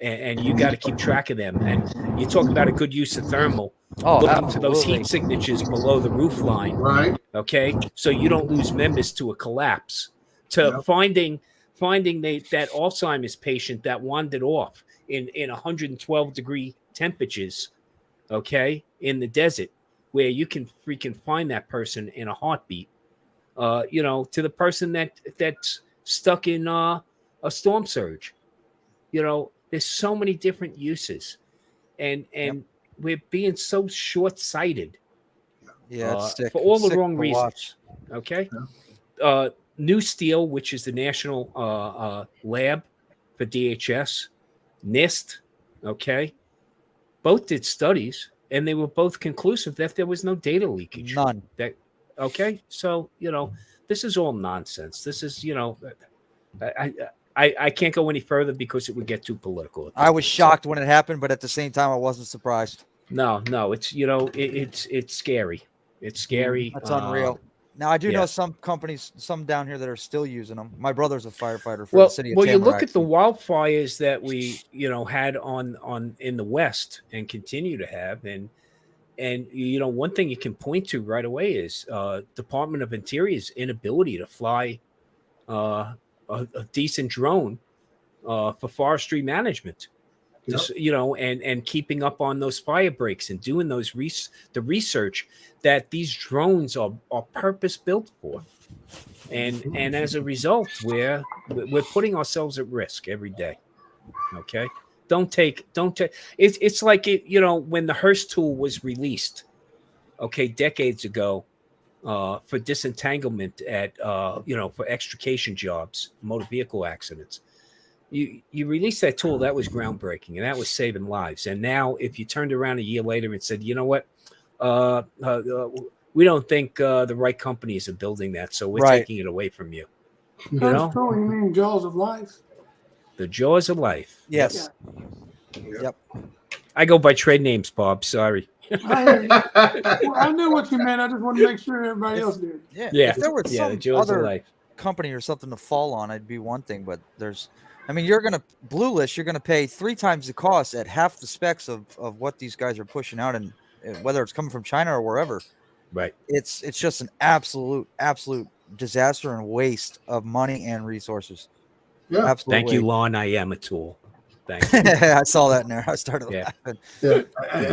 and you got to keep track of them. And you talk about a good use of thermal. Look up to those heat signatures below the roof line. Right. Okay. So you don't lose members to a collapse. To finding that Alzheimer's patient that wandered off in 112-degree temperatures, okay, in the desert, where you can freaking find that person in a heartbeat. To the person that's stuck in a storm surge. There's so many different uses, and we're being so short-sighted. Yeah, it's sick. For all the wrong reasons. Okay. New Steel, which is the national lab for DHS, NIST, okay, both did studies, and they were both conclusive that there was no data leakage. None. Okay, so this is all nonsense. This is I can't go any further because it would get too political. I was shocked when it happened, but at the same time, I wasn't surprised. No, it's it's scary. It's scary. That's unreal. Now I do know some companies, some down here that are still using them. My brother's a firefighter for the city of Tamarack. You look at the wildfires that we had on in the West and continue to have, and And one thing you can point to right away is Department of Interior's inability to fly a decent drone for forestry management. Yep. And keeping up on those fire breaks and doing the research that these drones are purpose built for. And as a result, we're putting ourselves at risk every day. Okay. Don't take it's like when the Hearst tool was released, okay, decades ago, for disentanglement at for extrication jobs, motor vehicle accidents. You released that tool, that was groundbreaking, and that was saving lives. And now, if you turned around a year later and said, you know what, we don't think the right companies are building that, so we're taking it away from you. That's true. You mean Jaws of Life? The Jaws of Life. Yes. Yep. I go by trade names, Bob. Sorry. I knew what you meant. I just want to make sure everybody else did. Yeah. Yeah. If there was some other company or something to fall on, it'd be one thing. But you're going to Blue List, you're going to pay 3 times the cost at half the specs of what these guys are pushing out, and whether it's coming from China or wherever. Right. It's just an absolute disaster and waste of money and resources. Yeah. Absolute Thank you, Lon. I am a tool. Thank you. I saw that in there. I started laughing. Yeah.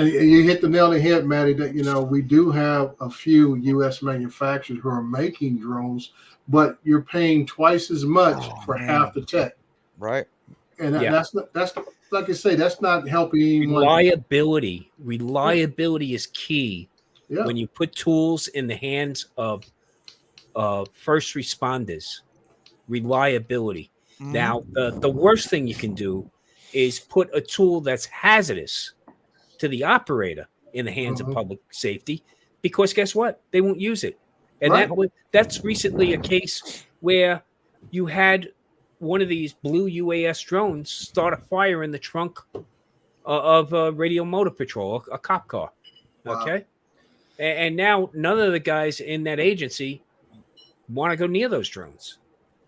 You hit the nail on the head, Matty, that, we do have a few U.S. manufacturers who are making drones, but you're paying twice as much for half the tech. Right. And that's like I say, that's not helping anyone. Reliability is key. Yeah. When you put tools in the hands of first responders. Reliability. Mm-hmm. Now, the worst thing you can do is put a tool that's hazardous to the operator in the hands of public safety, because guess what? They won't use it. And that's recently a case where you had one of these blue UAS drones start a fire in the trunk of a radio motor patrol, a cop car. Okay. Wow. And now none of the guys in that agency want to go near those drones.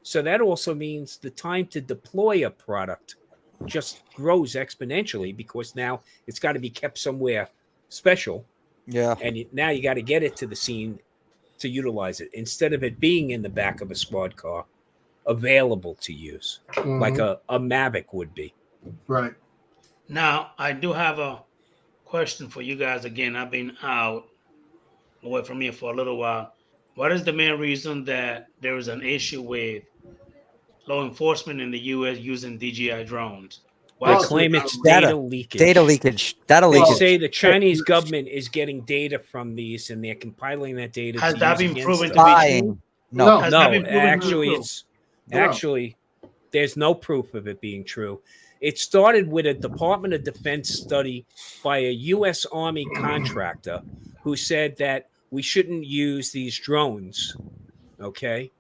So that also means the time to deploy a product just grows exponentially, because now it's got to be kept somewhere special. Yeah. And now you got to get it to the scene to utilize it, instead of it being in the back of a squad car available to use, like a Mavic would be. Right. Now, I do have a question for you guys. Again, I've been away from here for a little while. What is the main reason that there is an issue with law enforcement in the U.S. using DJI drones? They claim it's data leakage. Data leakage. They say the Chinese government is getting data from these, and they're compiling that data. Has that been proven to be true? No. Actually, there's no proof of it being true. It started with a Department of Defense study by a U.S. Army contractor who said that we shouldn't use these drones, okay,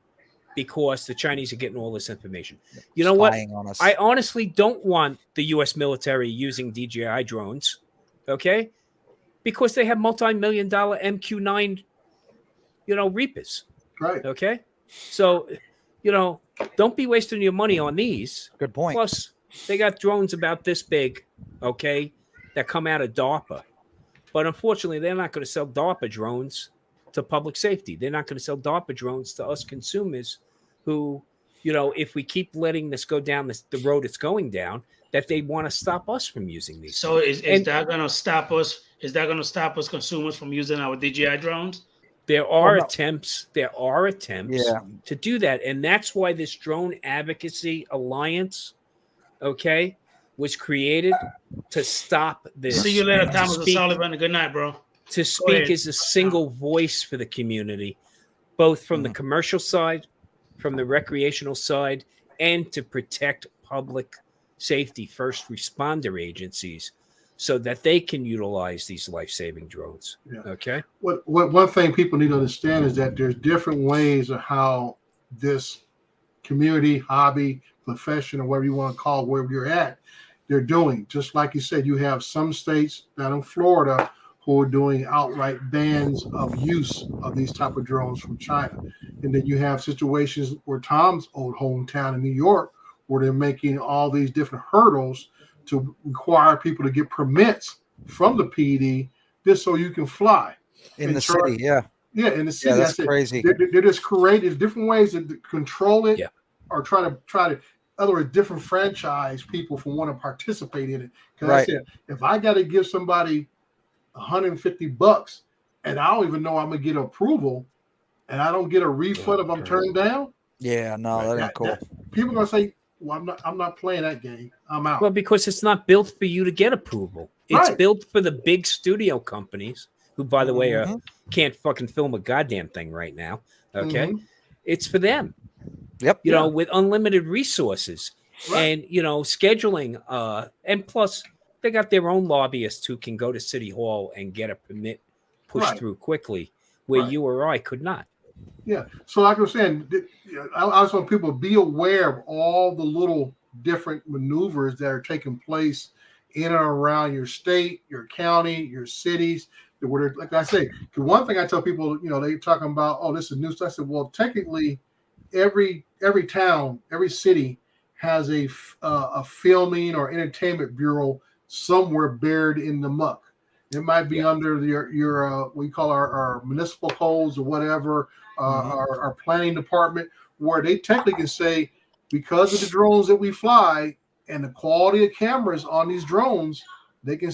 because the Chinese are getting all this information. You know what? I honestly don't want the U.S. military using DJI drones, okay, because they have multi-million-dollar MQ-9, Reapers. Right. Okay? So, don't be wasting your money on these. Good point. Plus, they got drones about this big, okay, that come out of DARPA. But unfortunately, they're not going to sell DARPA drones to public safety. They're not going to sell DARPA drones to us consumers who, if we keep letting this go down the road it's going down, that they want to stop us from using these. So is that going to stop us? Is that going to stop us consumers from using our DJI drones? There are attempts to do that. And that's why this Drone Advocacy Alliance, okay, was created to stop this. See you later, Thomas O'Sullivan. Good night, bro. To speak as a single voice for the community, both from the commercial side, from the recreational side, and to protect public safety first responder agencies so that they can utilize these life-saving drones. Yeah. Okay. What one thing people need to understand is that there's different ways of how this community, hobby, profession, or whatever you want to call it, wherever you're at, they're doing. Just like you said, you have some states down in Florida who are doing outright bans of use of these type of drones from China. And then you have situations where Tom's old hometown in New York, where they're making all these different hurdles to require people to get permits from the PD just so you can fly in the city. Yeah, in the city. That's crazy. They're just creating different ways to control it, Yeah. or try to other words, different franchise people from want to participate in it. Because Right. I said, if I got to give somebody $150 and I don't even know I'm gonna get approval, and I don't get a refund if I'm turned down. Yeah, no, that ain't cool. People are gonna say, "Well, I'm not playing that game. I'm out." Well, because it's not built for you to get approval. It's Right. built for the big studio companies, who, by the way, Mm-hmm. can't fucking film a goddamn thing right now. Okay, Mhm. it's for them. Yep. You know, with unlimited resources and scheduling. And plus, they got their own lobbyists who can go to City Hall and get a permit pushed through quickly, where you or I could not. Yeah. So, like I was saying, I just want people to be aware of all the little different maneuvers that are taking place in and around your state, your county, your cities. Where, like I say, the one thing I tell people, they're talking about, oh, this is new stuff. I said, well, technically, every town, every city has a filming or entertainment bureau somewhere buried in the muck. It might be under your we call our municipal codes or whatever, our planning department, where they technically can say, because of the drones that we fly and the quality of cameras on these drones, they can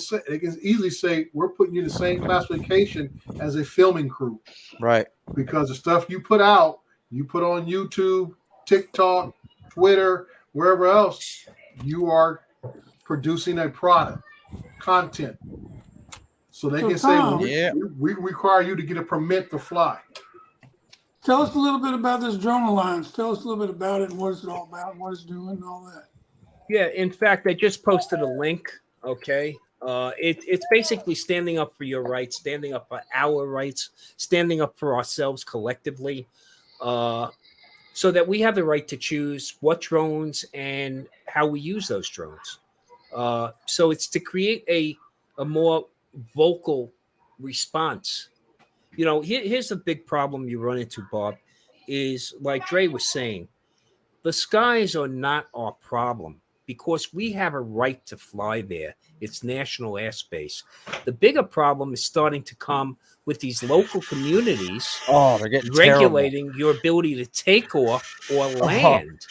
easily say, we're putting you in the same classification as a filming crew. Right. Because the stuff you put out, you put on YouTube, TikTok, Twitter, wherever else, you are producing a product, content. So they can say, well, we require you to get a permit to fly. Tell us a little bit about this drone alliance. Tell us a little bit about it and what is it all about, and what it's doing, and all that. Yeah, in fact, I just posted a link. Okay, it's basically standing up for your rights, standing up for our rights, standing up for ourselves collectively, so that we have the right to choose what drones and how we use those drones. So it's to create a more vocal response. Here's the big problem you run into, Bob, is like Dre was saying, the skies are not our problem because we have a right to fly there. It's national airspace. The bigger problem is starting to come with these local communities they're getting regulating your ability to take off or land.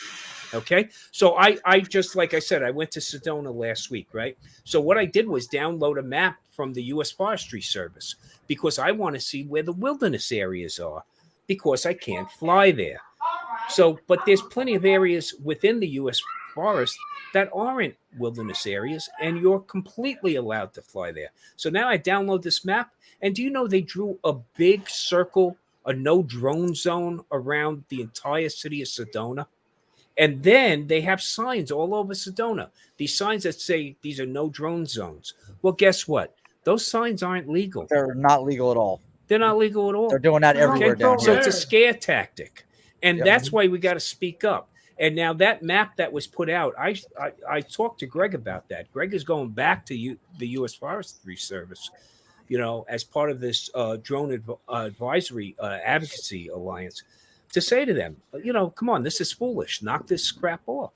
Okay. So I just, like I said, I went to Sedona last week, right? So what I did was download a map from the U.S. Forestry Service because I want to see where the wilderness areas are because I can't fly there. So, but there's plenty of areas within the U.S. forest that aren't wilderness areas, and you're completely allowed to fly there. So now I download this map, and do you know they drew a big circle, a no drone zone around the entire city of Sedona? And then they have signs all over Sedona. These signs that say these are no drone zones. Well, guess what? Those signs aren't legal. They're not legal at all. They're not legal at all. They're doing that everywhere down So here. it's a scare tactic. And that's why we got to speak up. And now that map that was put out, I talked to Greg about that. Greg is going back to the U.S. Forestry Service, as part of this drone advisory advocacy alliance, to say to them, come on, this is foolish. Knock this crap off.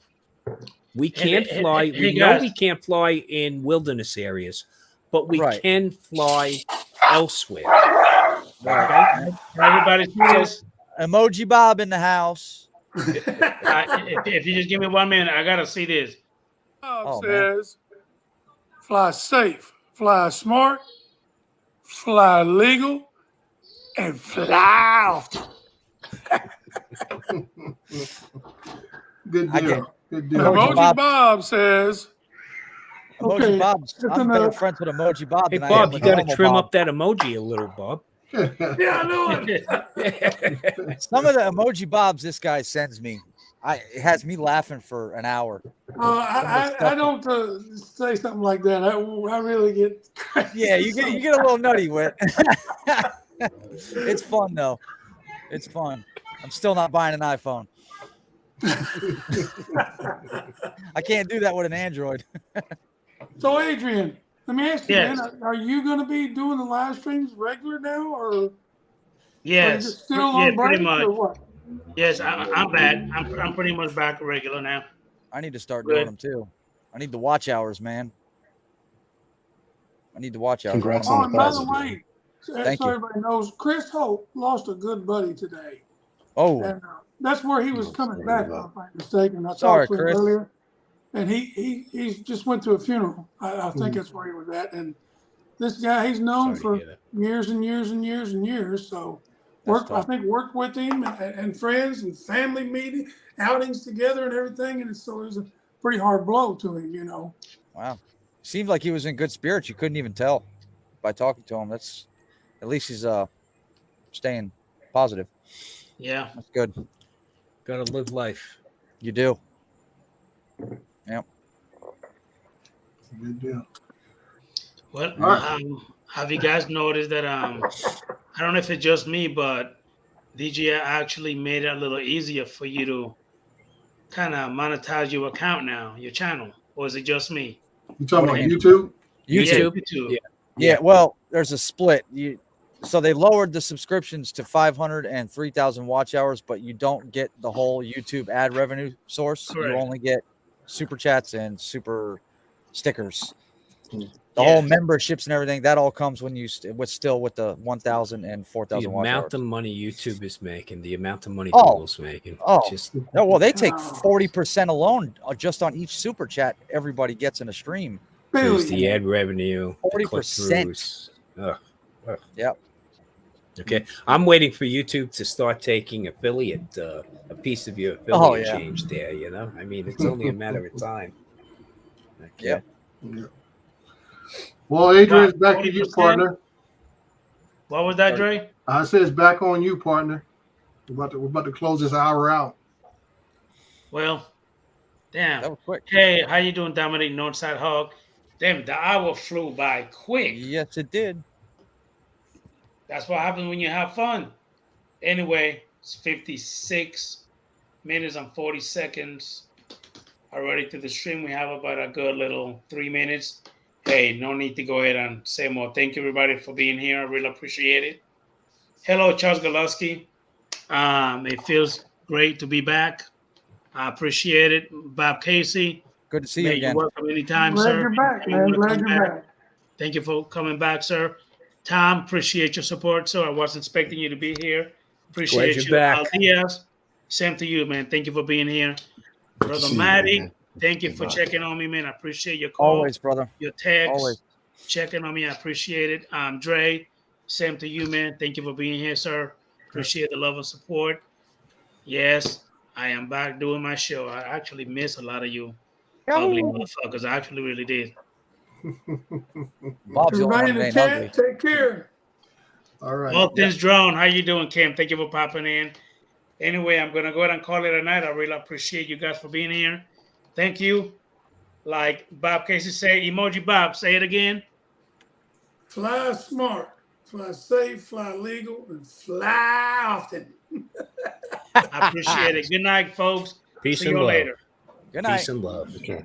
We can't fly. We know we can't fly in wilderness areas, but we can fly elsewhere. Okay? Everybody see this? Emoji Bob in the house. If you just give me 1 minute, I gotta see this. Bob says, fly safe, fly smart, fly legal, and fly often. Good deal. Good deal. Emoji Bob says, Emoji Bob's. I'm better friends with Emoji Bob. Hey, Bob, you got to trim up that emoji a little, Bob. Yeah, I know it. Some of the emoji Bobs this guy sends me, it has me laughing for an hour. I don't say something like that. I really get crazy. Yeah, you get a little nutty with. It's fun though. It's fun. I'm still not buying an iPhone. I can't do that with an Android. So, Adrian, let me ask you, Yes. man, are you going to be doing the live streams regular now, or Yes, are you still on break, pretty much. or what? Yes, I'm back. I'm pretty much back regular now. I need to start doing them too. I need the watch hours, man. I need to watch out. Congrats Oh, on and the by the passes, man. way, so Thank you. everybody knows, Chris Hope lost a good buddy today. Oh, And that's where he was Oh, coming sorry back, about if I'm not mistaken. I sorry, talked to him Chris. earlier, and he just went to a funeral. I think Mhm. that's where he was at. And this guy, he's known Sorry to for hear that. years and years and years and years. So That's I tough. think worked with him and friends and family meeting outings together and everything. And so it was a pretty hard blow to him, you know. Wow. Seemed like he was in good spirits. You couldn't even tell by talking to him. That's at least he's staying positive. Yeah. That's good. Gotta live life. You do. Yep. Good deal. Well, All right. have you guys noticed that I don't know if it's just me, but DJI actually made it a little easier for you to kind of monetize your account now, your channel, or is it just me? You talking What about do you mean? YouTube? Yeah, YouTube. YouTube. Yeah. Yeah. Well, there's a split. So they lowered the subscriptions to 500 and 3,000 watch hours, but you don't get the whole YouTube ad revenue source. You Correct. only get super chats and super stickers. Hmm. The Yeah. whole memberships and everything, that all comes when you still with the 1,000 and The 4,000 watch amount hours. of money YouTube is making, the amount of money Oh. Google's making. Oh. Just Oh, well, they take 40% alone just on each super chat everybody gets in a stream. there's the Billion. ad revenue, the 40%. click-throughs. Ugh. Yep. Okay, I'm waiting for YouTube to start taking affiliate, a piece of your affiliate yeah. change there. You know, I mean, it's only a matter of time. Okay. Yep. Yeah. Well, Adrian, it's back to you, 40%? partner. What was that, Dre? I said it's back on you, partner. We're about to close this hour out. Well, damn. That was quick. Hey, how you doing, Dominic Northside Hog? Damn, the hour flew by quick. Yes, it did. That's what happens when you have fun. Anyway, it's 56 minutes and 40 seconds already to the stream. We have about a good little 3 minutes. Hey, no need to go ahead and say more. Thank you, everybody, for being here. I really appreciate it. Hello, Charles Goloski. It feels great to be back. I appreciate it. Bob Casey. Good to see you again. You're welcome anytime, Glad sir. you're back, Anytime you man. wanna Glad come you're back. back. Thank you for coming back, sir. Tom, appreciate your support, sir. I wasn't expecting you to be here. Appreciate you're you. back. Diaz, same to you, man. Thank you for being here. Good to Brother see you, Matty, man. thank you for Goodbye. checking on me, man. I appreciate your call, Always, brother. your text, Always. checking on me. I appreciate it. Dre, same to you, man. Thank you for being here, sir. Appreciate the love and support. Yes, I am back doing my show. I actually miss a lot of you ugly motherfuckers. I actually really did. Bob's the only Everybody one in that the ain't chat, ugly. take care. All right. All things drone. How you doing, Kim? Thank you for popping in. Anyway, I'm gonna go ahead and call it a night. I really appreciate you guys for being here. Thank you. Like Bob Casey say, emoji Bob, say it again. Fly smart, fly safe, fly legal, and fly often. I appreciate it. Good night, folks. Peace See and you love. later. Good night. Peace and love. Okay.